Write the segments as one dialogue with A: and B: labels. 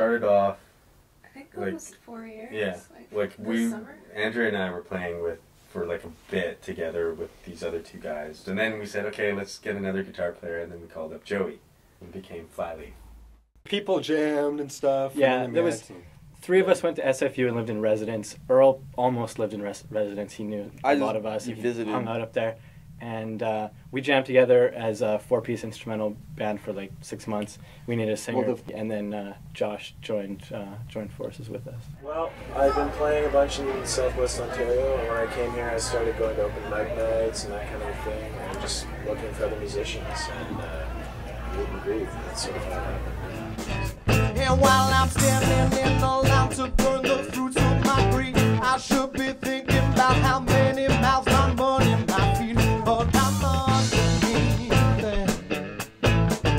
A: started off.
B: I think almost 4 years.
A: Yeah, Andrea and I were playing for like a bit together with these other two guys, and then we said, okay, let's get another guitar player, and then we called up Joey, and became Flyleaf.
C: People jammed and stuff.
D: Yeah, there was 3 of us went to SFU and lived in residence. Earl almost lived in residence. He knew a lot of us. He visited. Hung out up there. And we jammed together as a 4-piece instrumental band for like 6 months. We needed a singer, and then Josh joined forces with us.
E: Well, I've been playing a bunch in Southwest Ontario, and when I came here I started going to open mic nights and that kind of thing, and just looking for other musicians, and meet and greet. That's sort of how it happened.
F: And while I'm standing in the line to burn the fruits of my greed, I should be thinking about how many mouths my money might feed. But I'm underneath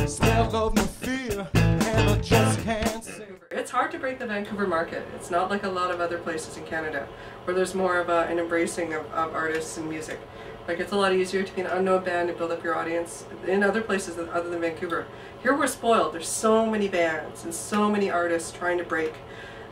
F: smell of my fear, and I just can't see.
B: It's hard to break the Vancouver market. It's not like a lot of other places in Canada, where there's more of an embracing of artists and music. Like, it's a lot easier to be an unknown band and build up your audience in other places other than Vancouver. Here we're spoiled. There's so many bands and so many artists trying to break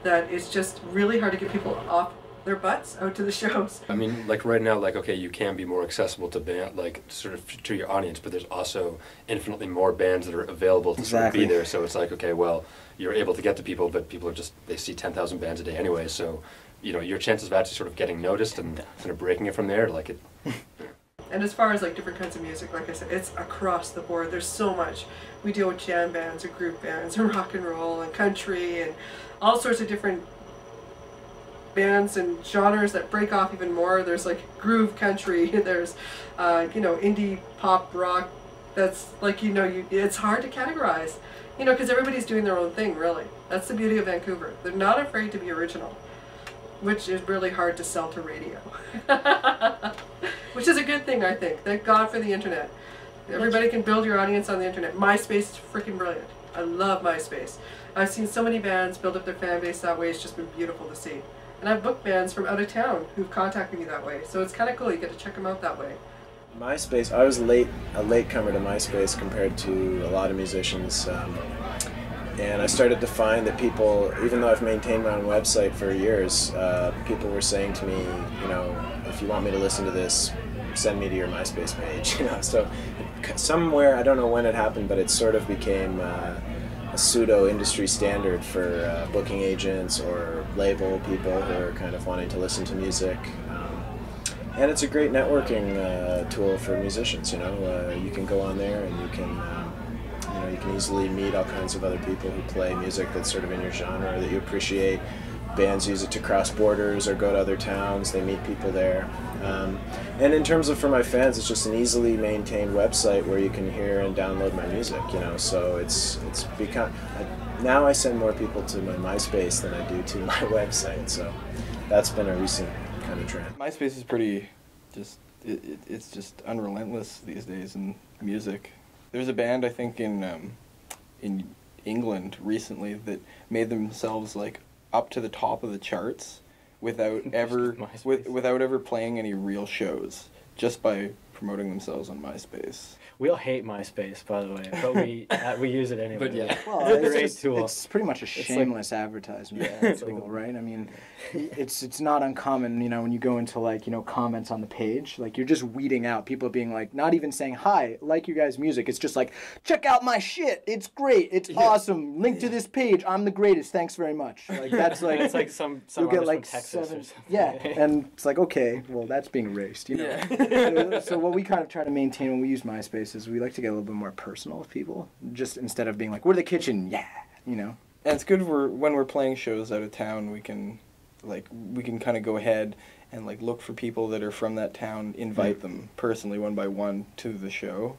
B: that it's just really hard to get people off their butts out to the shows.
C: I mean, like right now, like, okay, you can be more accessible to band, like sort of to your audience, but there's also infinitely more bands that are available to sort of be there. So it's like, okay, well, you're able to get to people, but people are just, they see 10,000 bands a day anyway. So, you know, your chances of actually sort of getting noticed and kind of breaking it from there, like it.
B: And as far as like different kinds of music, like I said, it's across the board. There's so much. We deal with jam bands and group bands and rock and roll and country and all sorts of different bands and genres that break off even more. There's like groove country, there's you know, indie pop rock. That's like, you know, it's hard to categorize, you know, because everybody's doing their own thing, really. That's the beauty of Vancouver. They're not afraid to be original, which is really hard to sell to radio. Which is a good thing, I think. Thank God for the internet. Everybody can build your audience on the internet. MySpace is freaking brilliant. I love MySpace. I've seen so many bands build up their fan base that way. It's just been beautiful to see. And I've booked bands from out of town who've contacted me that way. So it's kind of cool. You get to check them out that way.
E: MySpace, I was a latecomer to MySpace compared to a lot of musicians. And I started to find that people, even though I've maintained my own website for years, people were saying to me, you know, if you want me to listen to this, send me to your MySpace page. You know, so somewhere, I don't know when it happened, but it sort of became a pseudo industry standard for booking agents or label people who are kind of wanting to listen to music. And it's a great networking tool for musicians. You know, you can go on there and you can easily meet all kinds of other people who play music that's sort of in your genre that you appreciate. Bands use it to cross borders or go to other towns. They meet people there. And in terms of for my fans, it's just an easily maintained website where you can hear and download my music. You know, so it's become now I send more people to my MySpace than I do to my website. So that's been a recent kind of trend.
G: MySpace is pretty it's just unrelentless these days in music. There's a band, I think, in England recently that made themselves like up to the top of the charts without ever playing any real shows, just by promoting themselves on MySpace.
D: We all hate MySpace, by the way, but we use it anyway.
C: But yeah,
H: well,
D: it's a great tool.
H: It's pretty much a shameless advertisement tool, right? I mean, it's not uncommon, you know, when you go into like, you know, comments on the page, like you're just weeding out people being like, not even saying hi, like you guys' music. It's just like, check out my shit. It's great. It's awesome. Link to this page. I'm the greatest. Thanks very much. Like that's like
D: it's like some
H: you'll get like
D: from Texas
H: 7.
D: or something.
H: Yeah, and it's like, okay, well that's being erased, you know. Yeah. So what we kind of try to maintain when we use MySpace is we like to get a little bit more personal with people, just instead of being like, we're the kitchen, yeah, you know.
G: And it's good when we're playing shows out of town, we can kind of go ahead and like look for people that are from that town, invite them personally one by one to the show,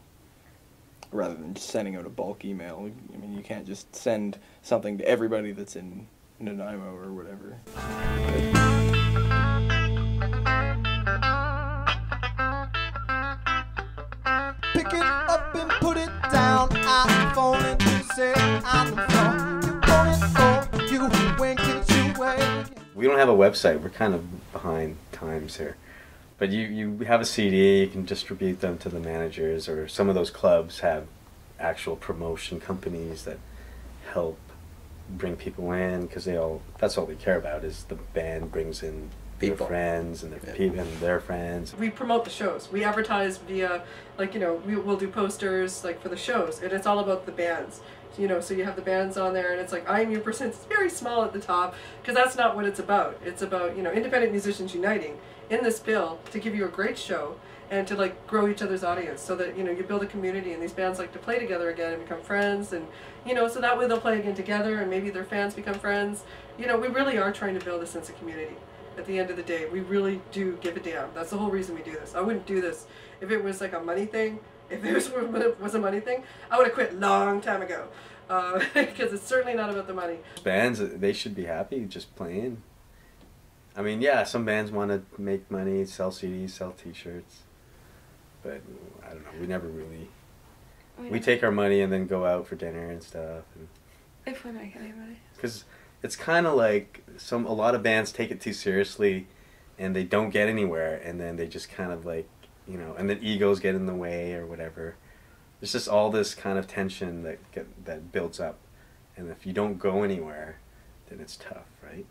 G: rather than just sending out a bulk email. I mean, you can't just send something to everybody that's in Nanaimo or whatever.
F: Pick it up and put it down. I'm falling to say I'm the phone. You want it or you wink it away.
A: We don't have a website. We're kind of behind times here. But you have a CD, you can distribute them to the managers, or some of those clubs have actual promotion companies that help bring people in, because that's all they care about, is the band brings in their friends and their people and their friends.
B: We promote the shows. We advertise via, like, you know, we'll do posters like for the shows, and it's all about the bands. You know, so you have the bands on there, and it's like, I'm your person. It's very small at the top, because that's not what it's about. It's about, you know, independent musicians uniting in this bill to give you a great show and to, like, grow each other's audience, so that, you know, you build a community, and these bands like to play together again and become friends, and, you know, so that way they'll play again together, and maybe their fans become friends. You know, we really are trying to build a sense of community. At the end of the day, we really do give a damn. That's the whole reason we do this. I wouldn't do this if it was like a money thing. If it was a money thing, I would have quit long time ago. Because it's certainly not about the money.
A: Bands, they should be happy just playing. I mean, yeah, some bands want to make money, sell CDs, sell T-shirts. But, I don't know, we never really... We take our money and then go out for dinner and stuff. And
I: if we make any money.
A: Because it's kind of like a lot of bands take it too seriously and they don't get anywhere, and then they just kind of like, you know, and then egos get in the way or whatever. There's just all this kind of tension that builds up, and if you don't go anywhere, then it's tough, right?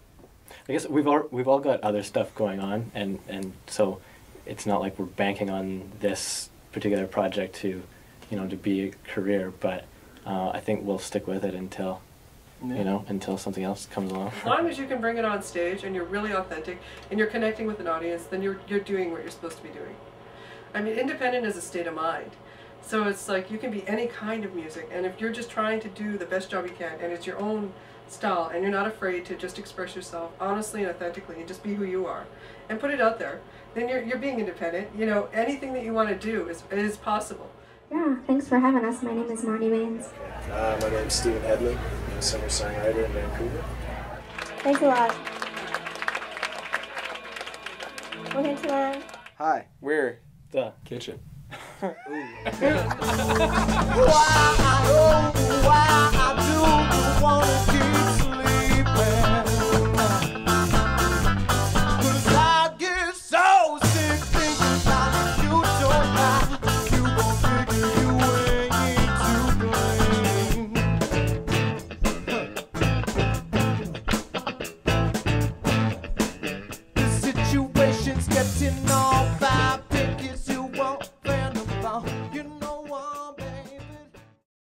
D: I guess we've all got other stuff going on, and so it's not like we're banking on this particular project to, you know, to be a career. But I think we'll stick with it until, you know, until something else comes along.
B: As long as you can bring it on stage and you're really authentic and you're connecting with an audience, then you're doing what you're supposed to be doing. I mean, independent is a state of mind. So it's like you can be any kind of music, and if you're just trying to do the best job you can, and it's your own style, and you're not afraid to just express yourself honestly and authentically, and just be who you are, and put it out there, then you're being independent. You know, anything that you want to do is possible.
J: Yeah, thanks for having us. My name is Marnie Baines.
E: My name's Stephen Headley. I'm a singer-songwriter in Vancouver.
J: Thanks a lot. We're here to learn.
G: Hi, we're
D: the kitchen.
F: Why I do wanna keep